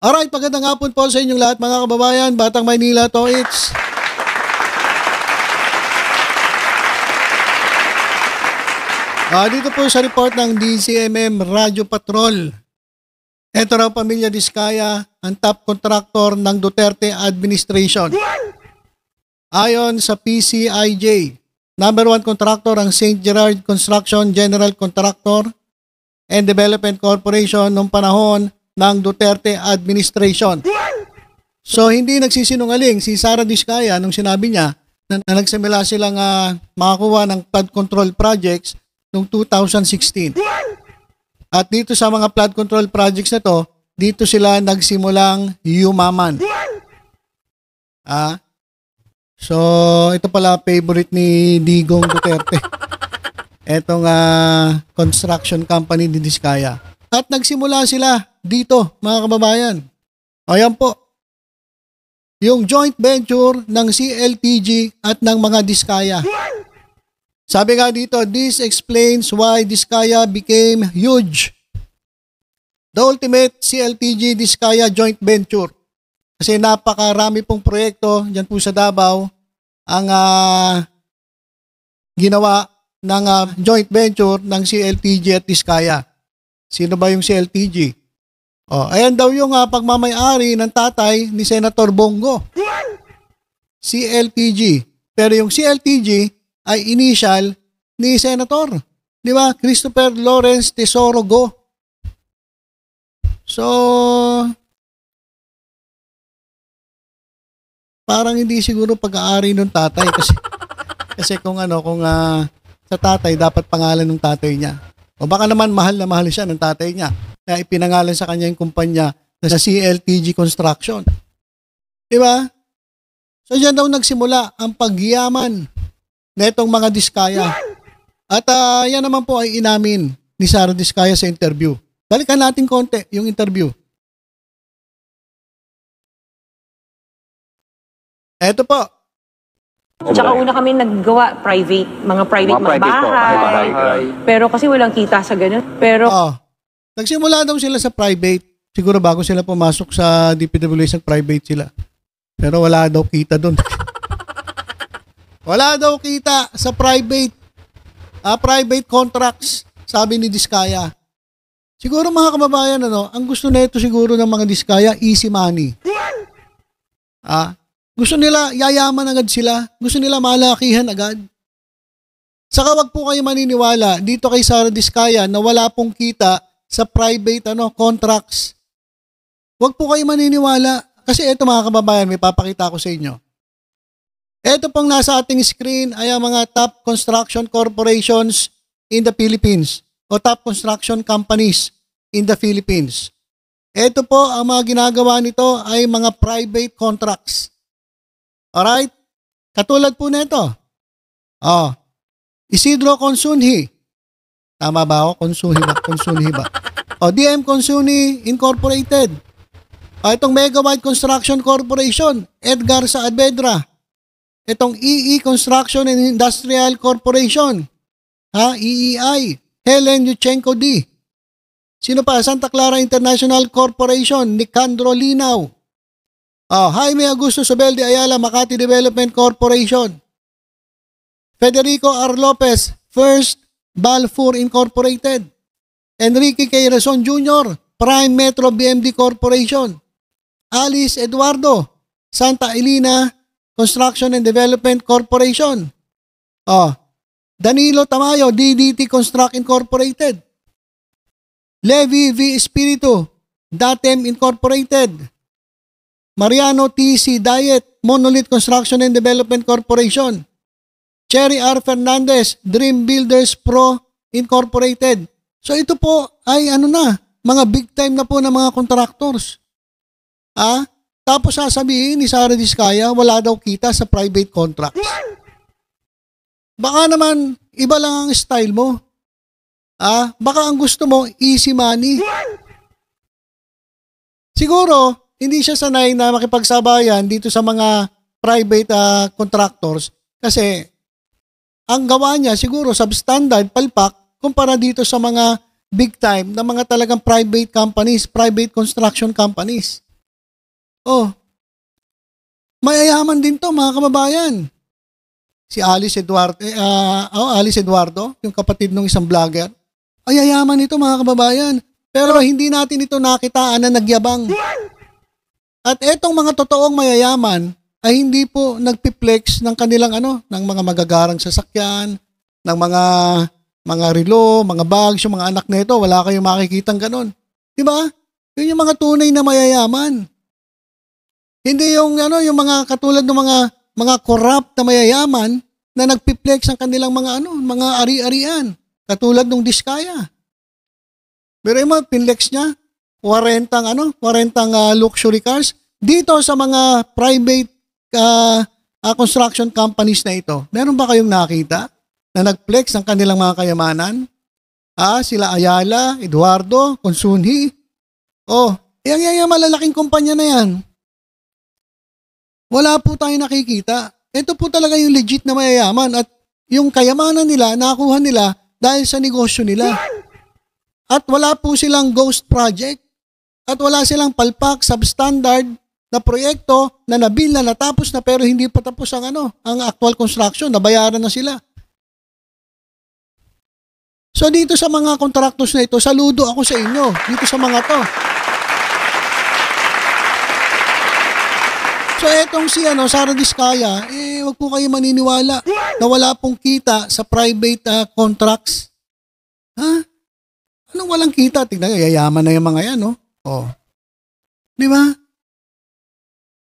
Alright, magandang hapon po sa inyong lahat mga kababayan, Batang Maynila to it's. Dito po sa report ng DCMM Radio Patrol. Ito raw pamilya Diskaya, ang top contractor ng Duterte administration. Ayon sa PCIJ, number 1 contractor ang St. Gerard Construction General Contractor and Development Corporation noong panahon ng Duterte administration. So hindi nagsisinungaling si Sara Diskaya nung sinabi niya na nagsimula silang makakuha ng flood control projects noong 2016. At dito sa mga flood control projects na to, dito sila nagsimulang yumaman. So ito pala favorite ni Digong Duterte. Etong construction company ni Diskaya. At nagsimula sila dito, mga kababayan. Ayan po. Yung joint venture ng CLTG at ng mga Diskaya. Sabi nga dito, this explains why Diskaya became huge. The ultimate CLTG Diskaya joint venture. Kasi napakarami pong proyekto dyan po sa Davao ang ginawa ng joint venture ng CLTG at Diskaya. Sino ba yung CLTG? Ayan daw yung pagmamay-ari ng tatay ni Senator Bongo. CLTG. Pero yung CLTG ay initial ni Senator. Di ba? Christopher Lawrence Tesoro Go. So, parang hindi siguro pag-aari ng tatay kasi kung sa tatay dapat pangalan ng tatay niya. O baka naman mahal na mahal siya ng tatay niya. Kaya ipinangalan sa kanya yung kumpanya na sa CLTG Construction. Diba? So dyan daw nagsimula ang pagyaman na itong mga Diskaya. At yan naman po ay inamin ni Sara Diskaya sa interview. Balikan natin konti yung interview. Eto po. Tsaka una kami naggawa mga private bahay. Pero kasi walang kita sa ganun. Pero nagsimula daw sila sa private. Siguro bago sila pumasok sa DPWH, private sila. Pero wala daw kita doon. Wala daw kita sa private. Private contracts, sabi ni Diskaya. Siguro mga kababayan, ang gusto na ito siguro ng mga Diskaya, easy money. Gusto nila yayaman agad sila. Gusto nila malakihan agad. Saka wag po kayo maniniwala dito kay Sara Diskaya na wala pong kita sa private contracts. Wag po kayo maniniwala. Kasi ito mga kababayan, may papakita ko sa inyo. Ito pong nasa ating screen ay ang mga top construction corporations in the Philippines o top construction companies in the Philippines. Ito po, ang mga ginagawa nito ay mga private contracts. Alright? Katulad po nito. Isidro Consunhi. Tama ba ako? Consunhi ba? DM Consunhi Incorporated. Itong Megawide Construction Corporation. Edgar Saavedra. Itong EE Construction and Industrial Corporation. EEI. Helen Yuchenko D. Sino pa? Santa Clara International Corporation. Nicandro Linaw. Jaime Augusto Sobel de Ayala, Makati Development Corporation. Federico R. Lopez, First Balfour Incorporated. Enrique K. Rezon Jr., Prime Metro BMD Corporation. Alice Eduardo, Santa Elena Construction and Development Corporation. Danilo Tamayo, DDT Construct Incorporated. Levi V. Espiritu, Datem Incorporated. Mariano T.C. Diet, Monolith Construction and Development Corporation. Cherry R. Fernandez, Dream Builders Pro Incorporated. So ito po ay mga big time na po ng mga contractors. Tapos sasabihin ni Sara Diskaya, wala daw kita sa private contracts. Baka naman, iba lang ang style mo. Baka ang gusto mo, easy money. Siguro, hindi siya sanay na makipagsabayan dito sa mga private contractors kasi ang gawa niya siguro substandard, palpak, kumpara dito sa mga big time na mga talagang private companies, private construction companies. Oh, mayayaman din to mga kababayan. Si Alice Eduardo, Alice Eduardo, yung kapatid ng isang vlogger. Ay, yayaman ito mga kababayan. Pero hindi natin ito nakitaan na nagyabang. At etong mga totoong mayayaman ay hindi po nagpiplex ng kanilang ng mga magagarang sasakyan, ng mga relo, mga bags, yung mga anak nito, wala kayong makikitang ganun. 'Di ba? Yun yung mga tunay na mayayaman. Hindi yung yung mga katulad ng mga corrupt na mayayaman na nagpiplex ang kanilang mga ari-arian, katulad ng Diskaya. Pero yung pinlex niya 40 luxury cars dito sa mga private construction companies na ito. Meron ba kayong nakita na nagflex ng kanilang mga kayamanan? Sila Ayala, Eduardo, Consunji. Yung malalaking kumpanya na yan. Wala po tayong nakikita. Ito po talaga yung legit na mayayaman at yung kayamanan nila, nakuha nila dahil sa negosyo nila. At wala po silang ghost project at wala silang palpak, substandard na proyekto na nabil na natapos na pero hindi pa tapos ang actual construction, nabayaran na sila. So dito sa mga contractors na ito, saludo ako sa inyo, dito sa mga to. So etong si Sara Diskaya, wag po kayo maniniwala na wala pong kita sa private contracts. Anong walang kita? Tignan nyo, yayaman na yung mga yan, no? Di ba?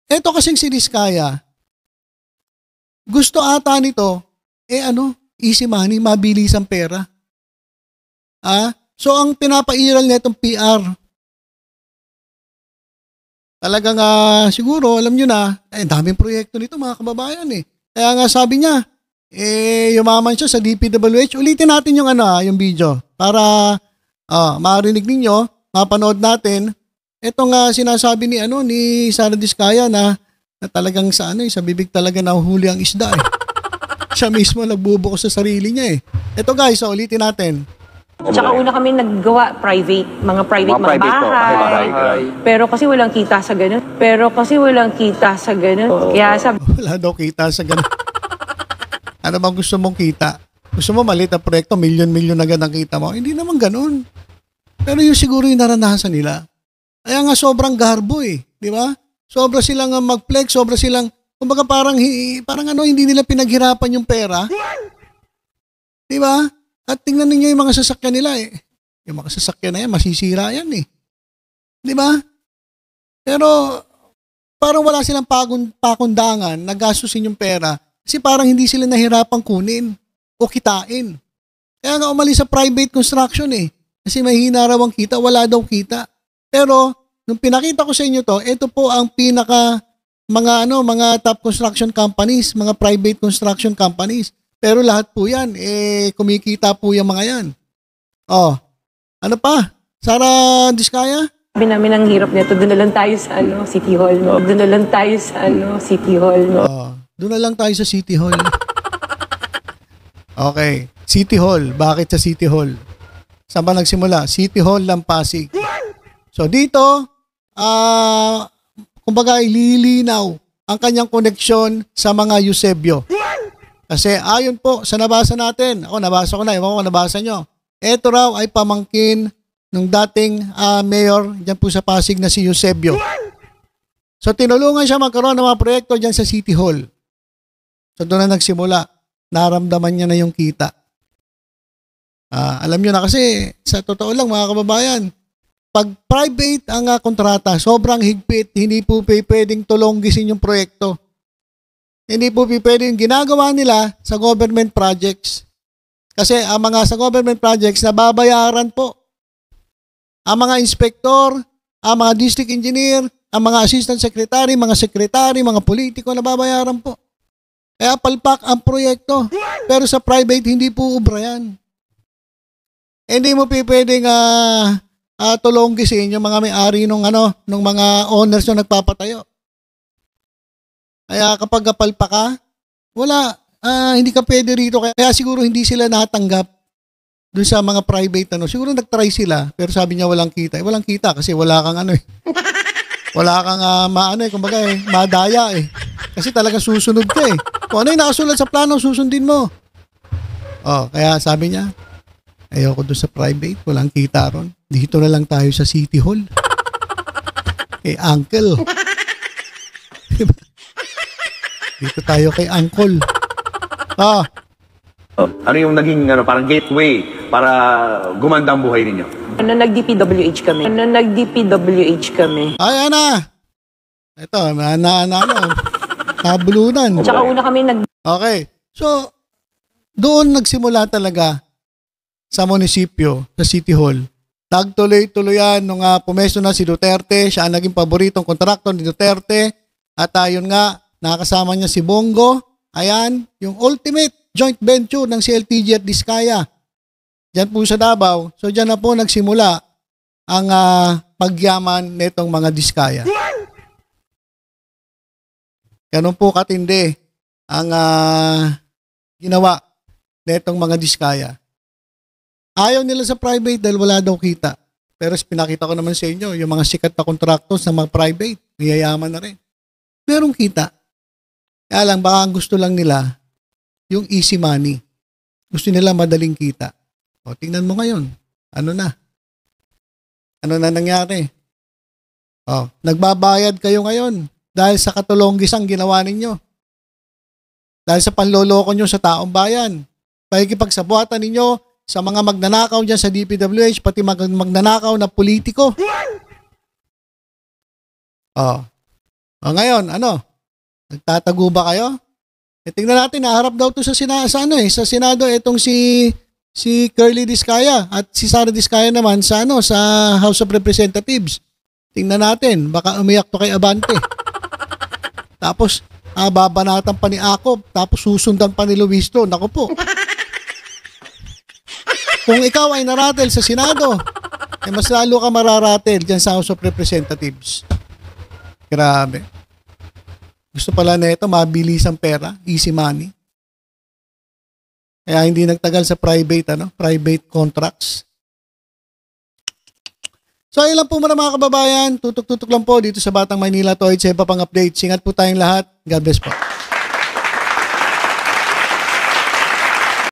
Eto kasing si Diskaya, gusto ata nito, easy money, mabilis ang pera. So ang pinapairal nitong PR, talagang siguro, alam nyo na, daming proyekto nito mga kababayan eh. Kaya nga sabi niya, yumaman siya sa DPWH. Ulitin natin yung yung video para marinig ninyo, mapanood natin. Ito nga sinasabi ni Sara Diskaya na talagang sa bibig talaga nahuhuli ang isda eh. Siya mismo nagbubuko sa sarili niya eh. Ito guys, ulitin natin. Tsaka una kami naggawa mga private bahay. Pero kasi walang kita sa ganun. Kaya wala daw kita sa ganun. Ano bang gusto mong kita? Gusto mo maliit na proyekto, milyon-milyon agad ang kita mo? Hindi naman ganun. Pero yung siguro yung naranasan nila. Kaya nga sobrang garbo eh. Di ba? Sobra silang mag-flex, sobra silang, kumbaga parang hindi nila pinaghirapan yung pera. Di ba? At tingnan ninyo yung mga sasakyan nila eh. Yung mga sasakyan na yan, masisira yan eh. Di ba? Pero parang wala silang pakundangan na gastusin yung pera kasi parang hindi sila nahirapang kunin o kitain. Kaya nga umalis sa private construction eh. Kasi mahina raw ang kita, wala daw kita. Pero nung pinakita ko sa inyo to, ito po ang pinaka mga top construction companies, mga private construction companies. Pero lahat po yan, kumikita po yung mga yan. Ano pa? Sara Diskaya? sabi namin ang hirap nito, doon na lang tayo sa City Hall. Doon na lang tayo sa City Hall. Doon na lang tayo sa City Hall. Okay. City Hall. Bakit sa City Hall? Saan ba nagsimula? City Hall ng Pasig. So dito, kumbaga ililinaw ang kanyang koneksyon sa mga Eusebio. Kasi ayon po sa nabasa natin, nabasa ko na, ewan ko nabasa nyo. Ito raw ay pamangkin ng dating mayor dyan po sa Pasig na si Eusebio. So tinulungan siya magkaroon ng mga proyekto dyan sa City Hall. So doon na nagsimula. Naramdaman niya na yung kita. Alam nyo na kasi, sa totoo lang mga kababayan, pag private ang kontrata, sobrang higpit, hindi po pwedeng tulonggisin yung proyekto. Hindi po pwedeng ginagawa nila sa government projects. Kasi ang mga sa government projects, nababayaran po. Ang mga inspektor, ang mga district engineer, ang mga assistant secretary, mga politiko, nababayaran po. Kaya palpak ang proyekto. Pero sa private, hindi po ubra yan. Hindi mo pwedeng tulonggisin yung mga may-ari nung mga owners na nagpapatayo. Kaya kapag palpak ka, wala, hindi ka pwede rito. Kaya siguro hindi sila natanggap doon sa mga private. Siguro nag-try sila, pero sabi niya walang kita. Walang kita kasi wala kang Wala kang kumbaga madaya eh. Kasi talaga susunod ka eh. Kung ano yung nakasulat sa plano, susundin mo. Oh, kaya sabi niya, ayoko doon sa private, walang kita ron. Dito na lang tayo sa City Hall. Uncle. Diba? Dito tayo kay Uncle. Ano yung naging parang gateway para gumanda ang buhay ninyo? Nag-DPWH kami. Ay, Ana. Ito, nabulunan. Tsaka una kami Okay. So, doon nagsimula talaga sa munisipyo, sa City Hall. Nagtuloy-tuloyan nung pumesto na si Duterte. Siya ang naging paboritong kontraktor ni Duterte. At yun nga, nakasama niya si Bongo. Ayan, yung ultimate joint venture ng CLTG at Diskaya. Diyan po sa Davao. So, diyan na po nagsimula ang pagyaman nitong mga Diskaya. Ganun po katindi ang ginawa nitong mga Diskaya. Ayaw nila sa private dahil wala daw kita. Pero pinakita ko naman sa inyo, yung mga sikat na contractors ng mga private, mayayaman na rin. Merong kita. Kaya lang, baka ang gusto lang nila, yung easy money. Gusto nila madaling kita. O, tingnan mo ngayon. Ano na? Ano na nangyari? O, nagbabayad kayo ngayon dahil sa katulonggis ang ginawa ninyo. Dahil sa panloloko nyo sa taong bayan. Pakikipagsabuatan ninyo sa mga magnanakaw dyan sa DPWH, pati magnanakaw na politiko. O ngayon, ano? Nagtatago ba kayo? Tingnan natin, naharap daw to sa Senado itong si Curly Diskaya at si Sara Diskaya naman sa House of Representatives. Tingnan natin, baka umiyak to kay Abante. Tapos babanatan pa ni Akop, tapos susundan pa ni Luisto. Naku po. Kung ikaw ay naratel sa Senado, mas lalo ka mararatel dyan sa House of Representatives. Grabe. Gusto pala na ito, mabilis ang pera, easy money. Kaya hindi nagtagal sa private contracts. So ayun lang po mga kababayan, tutok-tutok lang po dito sa Batang Maynila to. Sa iba pang updates. Ingat po tayong lahat. God bless po.